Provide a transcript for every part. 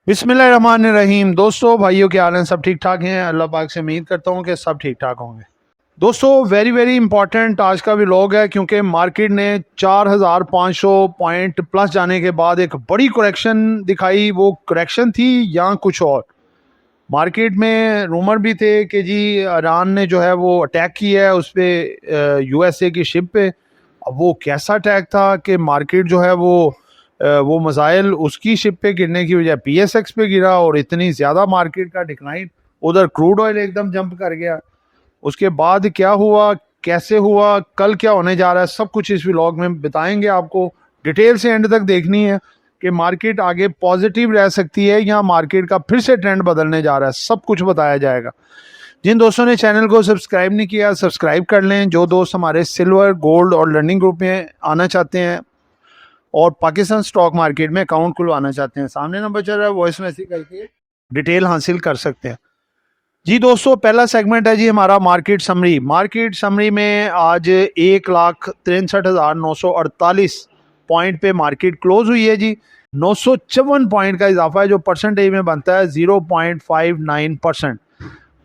बिस्मिल्लाहिर्रहमानिर्रहीम। दोस्तों, भाइयों, क्या हाल हैं? सब ठीक ठाक हैं? अल्लाह पाक से उम्मीद करता हूँ कि सब ठीक ठाक होंगे। दोस्तों, वेरी वेरी इंपॉर्टेंट आज का व्लॉग है, क्योंकि मार्केट ने 4,500 पॉइंट प्लस जाने के बाद एक बड़ी करेक्शन दिखाई। वो करेक्शन थी या कुछ और। मार्केट में रूमर भी थे कि जी ईरान ने जो है वो अटैक किया है उस पर, यूएसए की शिप पे। अब वो कैसा अटैक था कि मार्केट जो है वो मिसाइल उसकी शिप पे गिरने की वजह पीएसएक्स पे गिरा और इतनी ज़्यादा मार्केट का डिक्लाइन। उधर क्रूड ऑयल एकदम जंप कर गया। उसके बाद क्या हुआ, कैसे हुआ, कल क्या होने जा रहा है, सब कुछ इस व्लॉग में बताएंगे आपको। डिटेल से एंड तक देखनी है कि मार्केट आगे पॉजिटिव रह सकती है या मार्केट का फिर से ट्रेंड बदलने जा रहा है। सब कुछ बताया जाएगा। जिन दोस्तों ने चैनल को सब्सक्राइब नहीं किया, सब्सक्राइब कर लें। जो दोस्त हमारे सिल्वर, गोल्ड और लर्निंग ग्रुप में आना चाहते हैं और पाकिस्तान स्टॉक मार्केट में अकाउंट खुलवाना चाहते हैं, सामने नंबर चल रहा है, वॉइस मैसेज करके डिटेल हासिल कर सकते हैं। जी दोस्तों, पहला सेगमेंट है जी हमारा मार्केट समरी। मार्केट समरी में आज 1,63,948 पॉइंट पे मार्केट क्लोज हुई है जी। 954 पॉइंट का इजाफा है, जो परसेंटेज में बनता है 0.59%।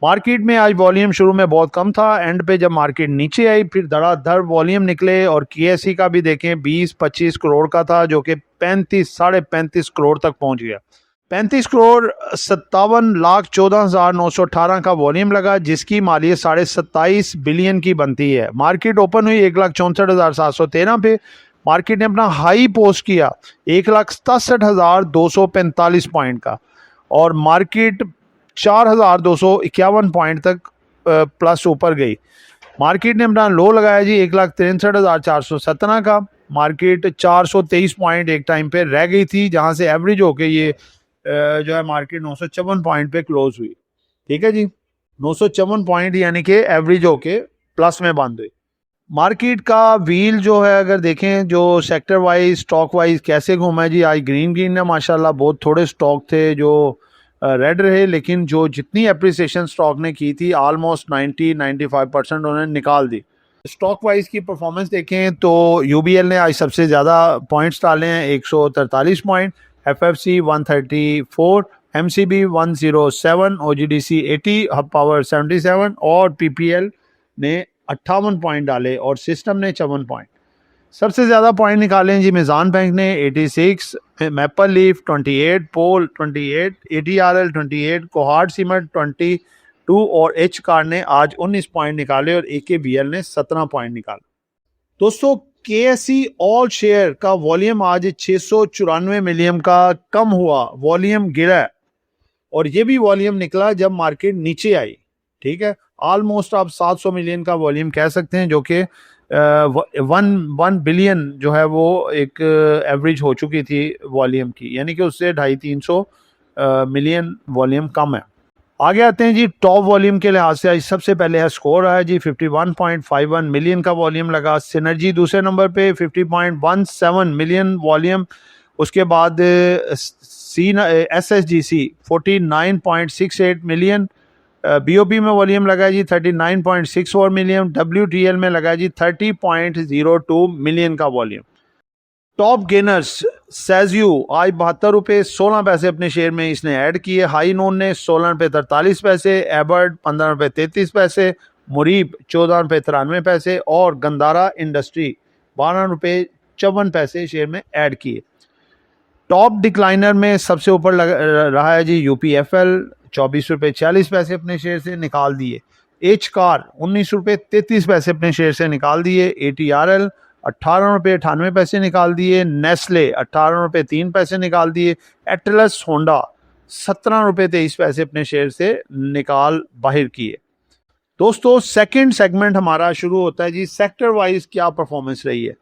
मार्केट में आज वॉल्यूम शुरू में बहुत कम था, एंड पे जब मार्केट नीचे आई फिर धड़ाधड़ वॉल्यूम निकले। और केएससी का भी देखें 20-25 करोड़ का था, जो कि 35-35.5 करोड़ तक पहुंच गया। 35,57,14,918 का वॉल्यूम लगा, जिसकी मालियत 27.5 बिलियन की बनती है। मार्केट ओपन हुई 1,64,713 पे। मार्केट ने अपना हाई पोस्ट किया 1,67,245 पॉइंट का, और मार्केट 4,251 पॉइंट तक प्लस ऊपर गई। मार्केट ने अपना लो लगाया जी 1,63,417 का। मार्केट 423 पॉइंट एक टाइम पे रह गई थी, जहां से एवरेज होके ये जो है मार्केट 954 पॉइंट पे क्लोज हुई। ठीक है जी, 954 पॉइंट यानी कि एवरेज होके प्लस में बंद हुई। मार्केट का व्हील जो है अगर देखें, जो सेक्टर वाइज, स्टॉक वाइज कैसे घूमा है जी। आज ग्रीन ग्रीन है माशाल्लाह। बहुत थोड़े स्टॉक थे जो रेड रहे, लेकिन जो जितनी अप्रिसिएशन स्टॉक ने की थी ऑलमोस्ट 90-95% उन्होंने निकाल दी। स्टॉक वाइज की परफॉर्मेंस देखें तो यूबीएल ने आज सबसे ज़्यादा पॉइंट्स डाले हैं, 143 point. FFC 134, MCB 107, OGDC 80, hub power 77 और पीपीएल ने 58 पॉइंट डाले और सिस्टम ने 54 पॉइंट। सबसे ज़्यादा पॉइंट निकाले हैं जी मिज़ान बैंक ने 86, मैपल लीफ 28, पोल 28, एटीआरएल 28, कोहार्ड सीमेंट 22 और एच कार ने आज 19 पॉइंट निकाले और एकेबीएल ने 17 पॉइंट निकाले। दोस्तों, केएससी ऑल शेयर का वॉल्यूम आज 694 मिलियन का कम हुआ, वॉल्यूम गिरा, और ये भी वॉल्यूम निकला जब मार्केट नीचे आई। ठीक है, ऑलमोस्ट आप 700 मिलियन का वॉल्यूम कह सकते हैं, जो कि 1 बिलियन जो है वो एक एवरेज हो चुकी थी वॉल्यूम की, यानी कि उससे 250-300 मिलियन वॉल्यूम कम है। आगे आते हैं जी टॉप वॉल्यूम के लिहाज से। आज सबसे पहले है स्कोर आया जी 51.51 मिलियन का वॉल्यूम लगा। सिनर्जी दूसरे नंबर पे 50.17 मिलियन वॉल्यूम। उसके बाद सी एस एस जी सी 49.68 मिलियन। बीओपी में वॉल्यूम लगा जी 39.64 मिलियन। डब्ल्यूटीएल में लगा जी 30.02 मिलियन का वॉल्यूम। टॉप गेनर्स सेज्यू आज 72 रुपये 16 पैसे अपने शेयर में इसने ऐड किए। हाई नोन ने 16 रुपये 43 पैसे, एबर्ड 15 रुपये 33 पैसे, मुरीब 14 रुपये 93 पैसे और गंदारा इंडस्ट्री 12 रुपये 54 पैसे शेयर में ऐड किए। टॉप डिक्लाइनर में सबसे ऊपर रहा है जी यूपीएफएल, 24 रुपये 40 पैसे अपने शेयर से निकाल दिए। एच कार 19 रुपये 33 पैसे अपने शेयर से निकाल दिए। एटीआरएल 18 रुपये 98 पैसे निकाल दिए। नेस्ले 18 रुपये 3 पैसे निकाल दिए। एटलस होंडा 17 रुपये 23 पैसे अपने शेयर से निकाल बाहर किए। दोस्तों, सेकंड सेगमेंट हमारा शुरू होता है जी सेक्टर वाइज क्या परफॉर्मेंस रही है।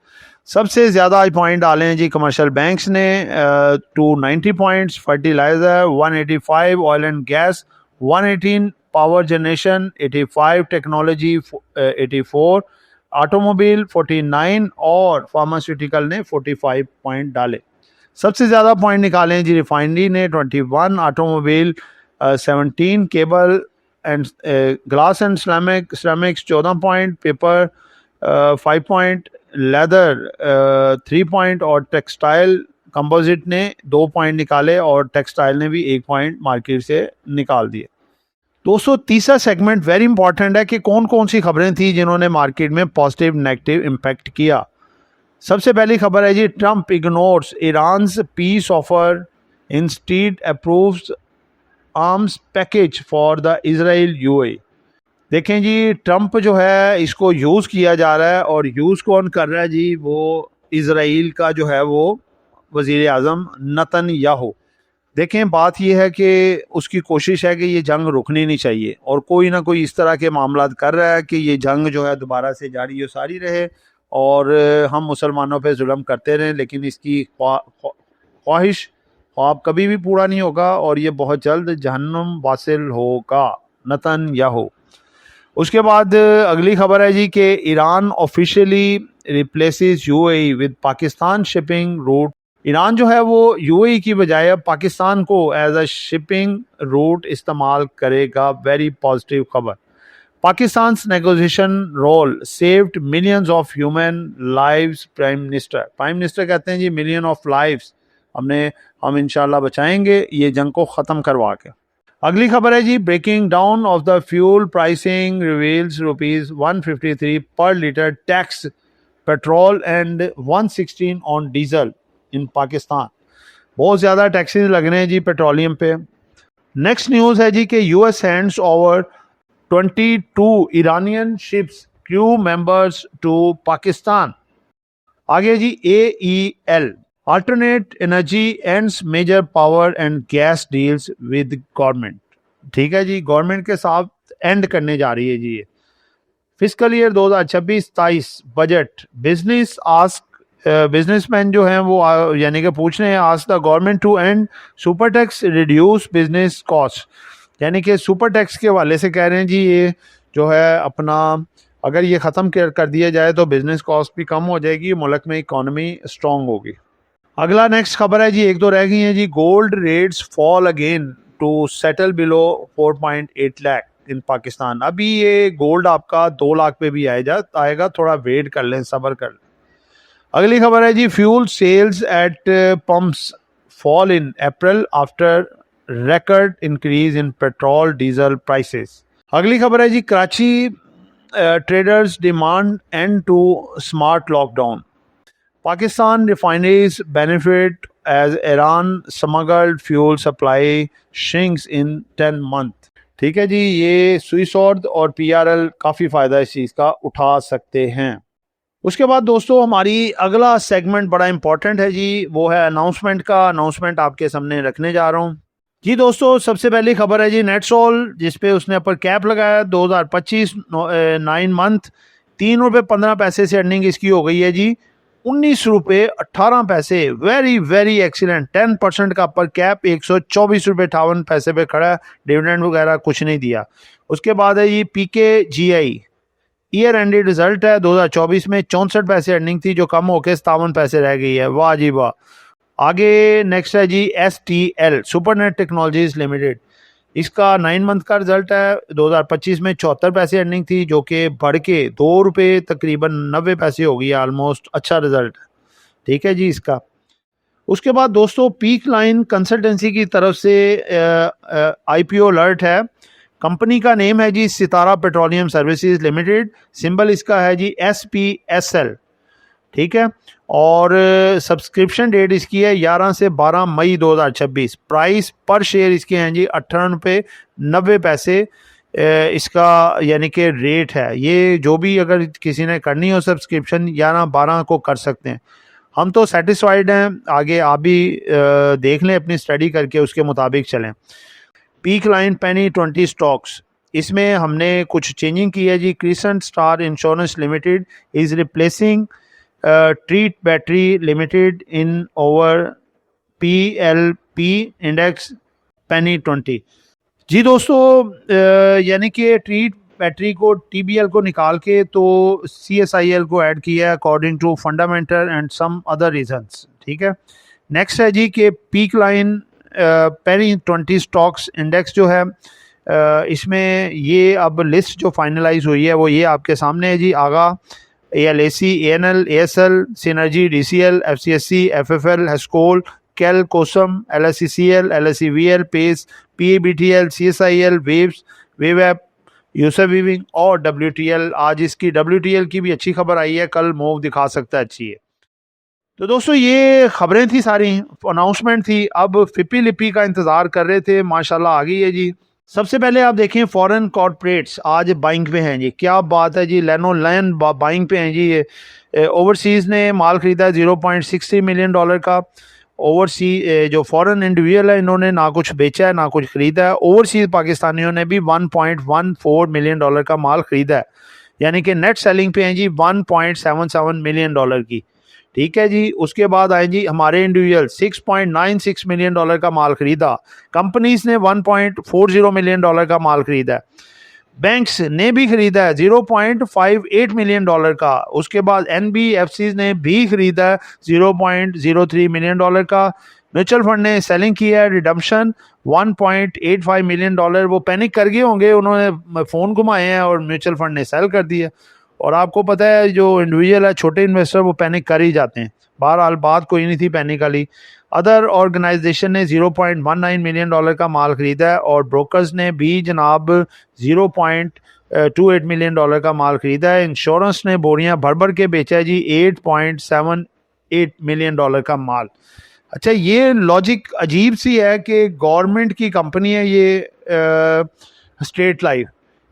सबसे ज़्यादा आज पॉइंट डाले हैं जी कमर्शियल बैंक्स ने 290 points, fertilizer 185, oil and gas 118, power generation 85, technology 84, automobile 49 और फार्मास्यूटिकल ने 45 पॉइंट डाले। सबसे ज़्यादा पॉइंट निकाले हैं जी रिफाइनरी ने 21, automobile 17, cable and glass and ceramics 14 point, paper 5 point, leather 3 point और टेक्सटाइल कंपोजिट ने 2 पॉइंट निकाले और टेक्सटाइल ने भी 1 पॉइंट मार्केट से निकाल दिए। दोस्तों तीसरा सेगमेंट वेरी इंपॉर्टेंट है कि कौन कौन सी खबरें थी जिन्होंने मार्केट में पॉजिटिव नेगेटिव इम्पैक्ट किया। सबसे पहली खबर है जी, Trump ignores Iran's peace offer, instead approves arms package for the Israel UAE. देखें जी, ट्रंप जो है इसको यूज़ किया जा रहा है, और यूज़ कौन कर रहा है जी, वो इजराइल का जो है वो वज़ीर आज़म नेतन्याहू। देखें बात यह है कि उसकी कोशिश है कि ये जंग रुकनी नहीं चाहिए, और कोई ना कोई इस तरह के मामला कर रहा है कि ये जंग जो है दोबारा से जारी सारी रहे और हम मुसलमानों पे जुल्म करते रहें, लेकिन इसकी ख्वाहिश ख्वाब कभी भी पूरा नहीं होगा और ये बहुत जल्द जहन्नुम वासिल होगा, नेतन्याहू। उसके बाद अगली खबर है जी कि Iran officially replaces UAE with Pakistan shipping root. Iran जो है वो यूएई की बजाय अब पाकिस्तान को एज अ शिपिंग रूट इस्तेमाल करेगा। वेरी पॉजिटिव खबर। Pakistan negotiation role saved millions of human lives. Prime minister कहते हैं जी मिलियन ऑफ लाइव्स हम इंशाल्लाह बचाएंगे ये जंग को ख़त्म करवा के। अगली खबर है जी, breaking down of the fuel pricing reveals ₹153 per litre tax petrol and 116 on diesel in Pakistan. बहुत ज़्यादा टैक्सेस लग रहे हैं जी पेट्रोलियम पे। नेक्स्ट न्यूज़ है जी कि US hands over 22 Iranian ships crew members to Pakistan. आगे जी, AEL alternate energy ends major power and gas deals with government. ठीक है जी, गवर्नमेंट के साथ एंड करने जा रही है जी ये। फिस्कल ईयर 2026-27 बजट बिजनेसमैन जो हैं वो यानी कि पूछ रहे हैं, ask the government to end super tax reduce business cost. यानी कि सुपर टैक्स के हवाले से कह रहे हैं जी ये जो है अपना अगर ये ख़त्म कर दिया जाए तो बिजनेस कॉस्ट भी कम हो जाएगी, मुल्क में इकॉनमी स्ट्रॉन्ग होगी। अगला नेक्स्ट खबर है जी, 1-2 रह गई हैं जी। Gold rates fall again to settle below 4.8 lakh in Pakistan. अभी ये गोल्ड आपका 2 लाख पे भी आएगा, थोड़ा वेट कर लें, सब्र कर लें। अगली खबर है जी, fuel sales at pumps fall in April after record increase in petrol diesel prices। अगली खबर है जी, Karachi traders demand end to smart lockdown. Pakistan refineries benefit as Iran smuggled fuel supply shrinks in 10 month। ठीक है जी, ये स्विसॉर्ड और PRL काफ़ी फ़ायदा इस चीज़ का उठा सकते हैं। उसके बाद दोस्तों हमारी अगला सेगमेंट बड़ा इंपॉर्टेंट है जी, वो है अनाउंसमेंट का। अनाउंसमेंट आपके सामने रखने जा रहा हूँ जी। दोस्तों सबसे पहली खबर है जी, नेटसोल जिसपे उसने अपर कैप लगाया 2025 9 मंथ ₹3.15 से अर्निंग इसकी हो गई है जी ₹19.18। Very very excellent. 10% का अपर कैप ₹124.58 पे खड़ा है। डिविडेंड वगैरह कुछ नहीं दिया। उसके बाद है जी PKGI ईयर एंडेड रिजल्ट है 2024 में 64 अर्निंग थी जो कम होकर 57 रह गई है। वाह जी वाह। आगे नेक्स्ट है जी STL सुपरनेट टेक्नोलॉजीज लिमिटेड। इसका 9 मंथ का रिजल्ट है 2025 में 74 अर्निंग थी जो कि बढ़ के ₹2 तकरीबन 90 हो गई है ऑलमोस्ट। अच्छा रिजल्ट है। ठीक है जी इसका। उसके बाद दोस्तों पीक लाइन कंसल्टेंसी की तरफ से IPO अलर्ट है। कंपनी का नेम है जी सितारा पेट्रोलियम सर्विसेज लिमिटेड। सिंबल इसका है जी SPSL। ठीक है, और सब्सक्रिप्शन डेट इसकी है 11 से 12 मई 2026। प्राइस पर शेयर इसके हैं जी ₹98.90 इसका यानी कि रेट है। ये जो भी अगर किसी ने करनी हो सब्सक्रिप्शन 11-12 को कर सकते हैं। हम तो सेटिस्फाइड हैं। आगे आप भी देख लें, अपनी स्टडी करके उसके मुताबिक चलें। पीक लाइन पेनी 20 स्टॉक्स, इसमें हमने कुछ चेंजिंग की है जी। Crescent Star insurance limited is replacing Treet battery limited in over PLP index penny 20। जी दोस्तों यानी कि ट्रीट बैटरी को TBL को निकाल के तो CSIL को ऐड किया है according to fundamental and some other reasons. ठीक है। नेक्स्ट है जी कि peak line penny 20 stocks index जो है इसमें ये अब लिस्ट जो फाइनलाइज हुई है वो ये आपके सामने है जी। आगा ALAC, ANL, ASL, Synergy, DCL, FCSC, FFL, HESCOL, KEL, COSM, LSCCL, LSCVL, PACE, PABTL, CSIL, waves, waves app, यूसर वीविंग और WTL। आज इसकी WTL की भी अच्छी खबर आई है, कल मूव दिखा सकता है, अच्छी है। तो दोस्तों ये खबरें थी, सारी अनाउंसमेंट थी। अब फिपी लिपी का इंतजार कर रहे थे, माशाल्लाह आ गई है जी। सबसे पहले आप देखें फॉरेन कॉर्पोरेट्स आज बाइंग पे हैं जी, क्या बात है जी। लेनोलैन बाइंग पे हैं जी। ये ओवरसीज ने माल खरीदा है $0.63 मिलियन का। ओवरसी जो फॉरेन इंडिविजुअल है, इन्होंने ना कुछ बेचा है ना कुछ खरीदा है। ओवरसीज पाकिस्तानियों ने भी $1.14 मिलियन का माल खरीदा है, यानी कि नेट सेलिंग पे हैं जी $1.77 मिलियन की। ठीक है जी। उसके बाद आए जी हमारे इंडिविजुअल, $6.96 मिलियन का माल खरीदा। कंपनीज ने $1.40 मिलियन का माल खरीदा है। बैंक्स ने भी खरीदा है $0.58 मिलियन का। उसके बाद NBFCs ने भी खरीदा है $0.03 मिलियन का। म्यूचुअल फंड ने सेलिंग किया है, रिडम्पशन $1.85 मिलियन। वो पैनिक कर गए होंगे, उन्होंने फ़ोन घुमाए हैं और म्यूचुअल फंड ने सेल कर दिया। और आपको पता है जो इंडिविजुअल है, छोटे इन्वेस्टर, वो पैनिक कर ही जाते हैं। बहरहाल बात कोई नहीं थी पैनिक वाली। अदर ऑर्गेनाइजेशन ने $0.19 मिलियन का माल खरीदा है और ब्रोकर्स ने भी जनाब $0.28 मिलियन का माल खरीदा है। इंश्योरेंस ने बोरियां भर भर के बेचा है जी $8.78 मिलियन का माल। अच्छा, ये लॉजिक अजीब सी है कि गवर्नमेंट की कंपनी है ये स्टेट लाइफ,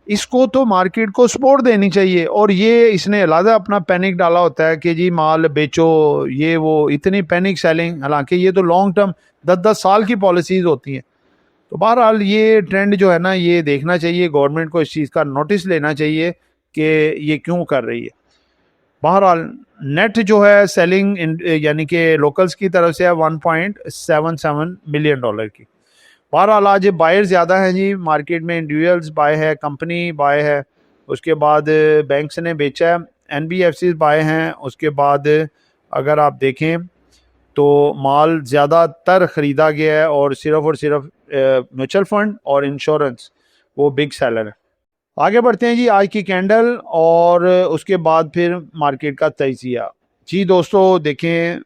इसको तो मार्केट को सपोर्ट देनी चाहिए, और ये इसने अलग अपना पैनिक डाला होता है कि जी माल बेचो, ये वो, इतनी पैनिक सेलिंग। हालांकि ये तो लॉन्ग टर्म 10-10 साल की पॉलिसीज होती हैं। तो बहरहाल ये ट्रेंड जो है ना, ये देखना चाहिए, गवर्नमेंट को इस चीज़ का नोटिस लेना चाहिए कि ये क्यों कर रही है। बहरहाल नेट जो है सेलिंग यानी कि लोकल्स की तरफ से है $1.77 मिलियन की। बहरहाल आज बायर ज़्यादा हैं जी मार्केट में, इंडिविजुअल्स बाय है, कंपनी बाय है। उसके बाद बैंक्स ने बेचा है, NBFCs बाय हैं। उसके बाद अगर आप देखें तो माल ज़्यादातर ख़रीदा गया है और सिर्फ म्यूचुअल फंड और इंश्योरेंस वो बिग सेलर है। आगे बढ़ते हैं जी आज की कैंडल और उसके बाद फिर मार्केट का तजिया। जी दोस्तों देखें,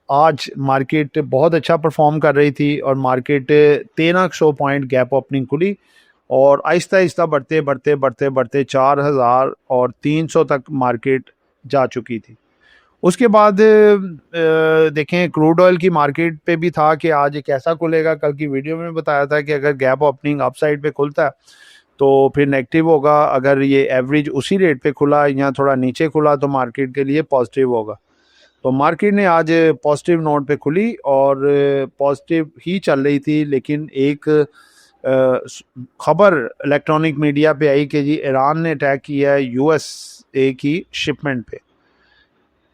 आज मार्केट बहुत अच्छा परफॉर्म कर रही थी और मार्केट 1300 पॉइंट गैप ओपनिंग खुली और आहिस्ता आहिस्ता बढ़ते 4300 तक मार्केट जा चुकी थी। उसके बाद देखें क्रूड ऑयल की मार्केट पे भी था कि आज कैसा खुलेगा। कल की वीडियो में बताया था कि अगर गैप ओपनिंग अप साइड पे खुलता है तो फिर नेगेटिव होगा, अगर ये एवरेज उसी रेट पे खुला या थोड़ा नीचे खुला तो मार्केट के लिए पॉजिटिव होगा। तो मार्केट ने आज पॉजिटिव नोट पे खुली और पॉजिटिव ही चल रही थी, लेकिन एक खबर इलेक्ट्रॉनिक मीडिया पे आई कि जी ईरान ने अटैक किया है USA की शिपमेंट पे।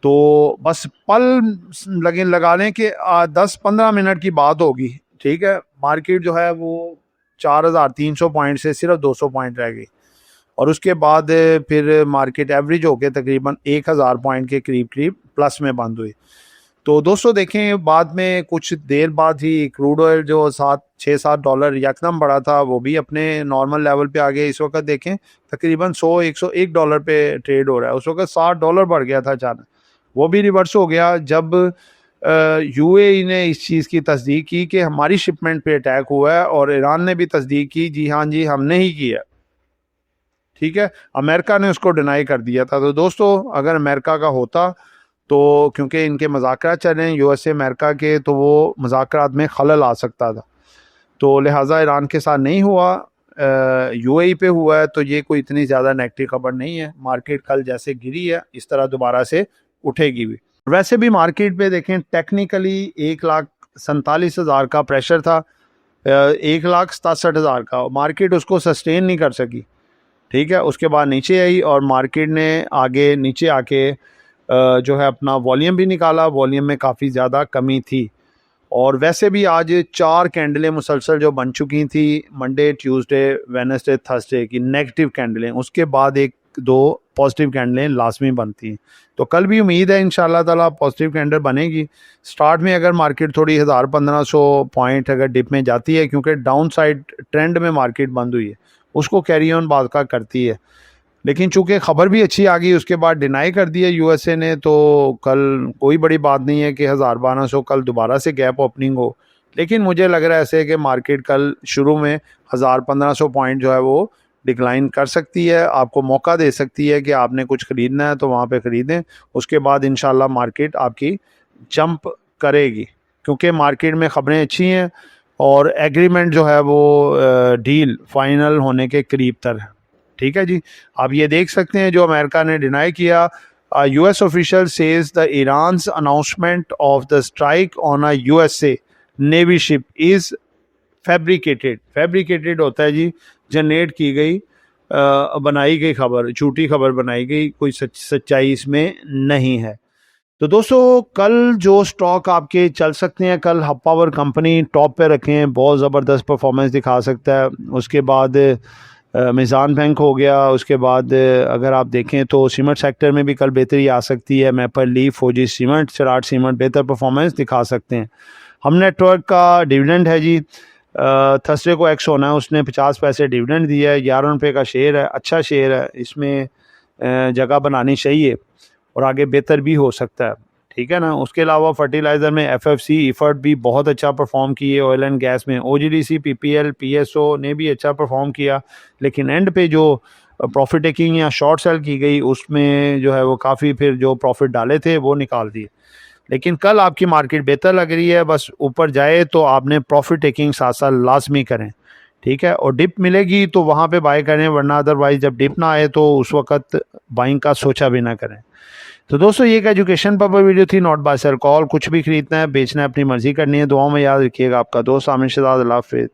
तो बस पल लगा लें कि 10-15 मिनट की बात होगी, ठीक है। मार्केट जो है वो 4300 पॉइंट से सिर्फ 200 पॉइंट रह गई और उसके बाद फिर मार्केट एवरेज होके तकरीबन 1000 पॉइंट के करीब प्लस में बंद हुई। तो दोस्तों देखें, बाद में कुछ देर बाद ही क्रूड ऑयल जो $6-7 यकदम बढ़ा था वो भी अपने नॉर्मल लेवल पे आ गया। इस वक्त देखें तकरीबन $100-101 पे ट्रेड हो रहा है। उस वक्त $60 बढ़ गया था अचानक, वो भी रिवर्स हो गया जब UAE ने इस चीज़ की तस्दीक की कि हमारी शिपमेंट पे अटैक हुआ है, और ईरान ने भी तस्दीक की जी हाँ जी हमने ही किया, ठीक है। अमेरिका ने उसको डिनाई कर दिया था। तो दोस्तों अगर अमेरिका का होता तो, क्योंकि इनके मज़ाकरात चल रहे हैं USA अमेरिका के, तो वो मज़ाकरात में खलल आ सकता था, तो लिहाजा ईरान के साथ नहीं हुआ, UAE पे हुआ है। तो ये कोई इतनी ज़्यादा नेगेटिव खबर नहीं है। मार्केट कल जैसे गिरी है इस तरह दोबारा से उठेगी भी। वैसे भी मार्केट पे देखें टेक्निकली 1,47,000 का प्रेशर था, 1,67,000 का, मार्केट उसको सस्टेन नहीं कर सकी, ठीक है। उसके बाद नीचे आई और मार्केट ने आगे नीचे आके जो है अपना वॉल्यूम भी निकाला। वॉल्यूम में काफ़ी ज़्यादा कमी थी और वैसे भी आज 4 कैंडलें मुसलसल जो बन चुकी थी, मंडे, ट्यूसडे, वेडनेसडे, थर्सडे की नेगेटिव कैंडलें, उसके बाद 1-2 पॉजिटिव कैंडलें लाजमी बनती हैं। तो कल भी उम्मीद है इंशाल्लाह ताला पॉजिटिव कैंडल बनेगी। स्टार्ट में अगर मार्केट थोड़ी 1000-1500 पॉइंट अगर डिप में जाती है, क्योंकि डाउन साइड ट्रेंड में मार्केट बंद हुई है, उसको कैरी ऑन बाद का करती है। लेकिन चूंकि ख़बर भी अच्छी आ गई उसके बाद डिनाई कर दिया यूएसए ने, तो कल कोई बड़ी बात नहीं है कि 1000-1200 कल दोबारा से गैप ओपनिंग हो। लेकिन मुझे लग रहा है ऐसे कि मार्केट कल शुरू में 1000-1500 पॉइंट जो है वो डिक्लाइन कर सकती है, आपको मौका दे सकती है कि आपने कुछ ख़रीदना है तो वहाँ पे ख़रीदें। उसके बाद इंशाल्लाह मार्केट आपकी जंप करेगी, क्योंकि मार्केट में ख़बरें अच्छी हैं और एग्रीमेंट जो है वो डील फाइनल होने के करीब तर है। ठीक है जी, आप ये देख सकते हैं जो अमेरिका ने डिनाई किया। US official says the Iran's announcement of the strike on a USA navy ship is fabricated होता है जी, जनरेट की गई, बनाई गई खबर, झूठी खबर बनाई गई, कोई सच्चाई इसमें नहीं है। तो दोस्तों कल जो स्टॉक आपके चल सकते हैं, कल हब पावर कंपनी टॉप पे रखे हैं, बहुत ज़बरदस्त परफॉर्मेंस दिखा सकता है। उसके बाद मिज़ान बैंक हो गया। उसके बाद अगर आप देखें तो सीमेंट सेक्टर में भी कल बेहतरी आ सकती है। मैपर लीफ, फौजी सीमेंट, सराट सीमेंट बेहतर परफॉर्मेंस दिखा सकते हैं। हम नेटवर्क का डिविडेंड है जी, थर्सडे को एक्स होना है, उसने 50 पैसे डिविडेंड दिया है, 11 रुपये का शेयर है, अच्छा शेयर है, इसमें जगह बनानी चाहिए और आगे बेहतर भी हो सकता है। ठीक है ना। उसके अलावा फर्टिलाइज़र में एफएफसी इफर्ट भी बहुत अच्छा परफॉर्म किए। ऑयल एंड गैस में ओजीडीसी, पीपीएल, पीएसओ ने भी अच्छा परफॉर्म किया, लेकिन एंड पे जो प्रॉफिट टेकिंग या शॉर्ट सेल की गई उसमें जो है वो काफ़ी फिर जो प्रॉफिट डाले थे वो निकाल दिए। लेकिन कल आपकी मार्केट बेहतर लग रही है, बस ऊपर जाए तो आपने प्रॉफिट टेकिंग साथ साथ लाजमी करें। ठीक है, और डिप मिलेगी तो वहाँ पे बाय करें, वरना अदरवाइज जब डिप ना आए तो उस वक्त बाइंग का सोचा भी ना करें। तो दोस्तों ये एक एजुकेशन पर्पस वीडियो थी, नॉट बाय सेल कॉल। कुछ भी खरीदना है बेचना है अपनी मर्जी करनी है। दुआओं में याद रखिएगा। आपका दोस्त आमिर शहजाद। अल्लाह हाफिज़।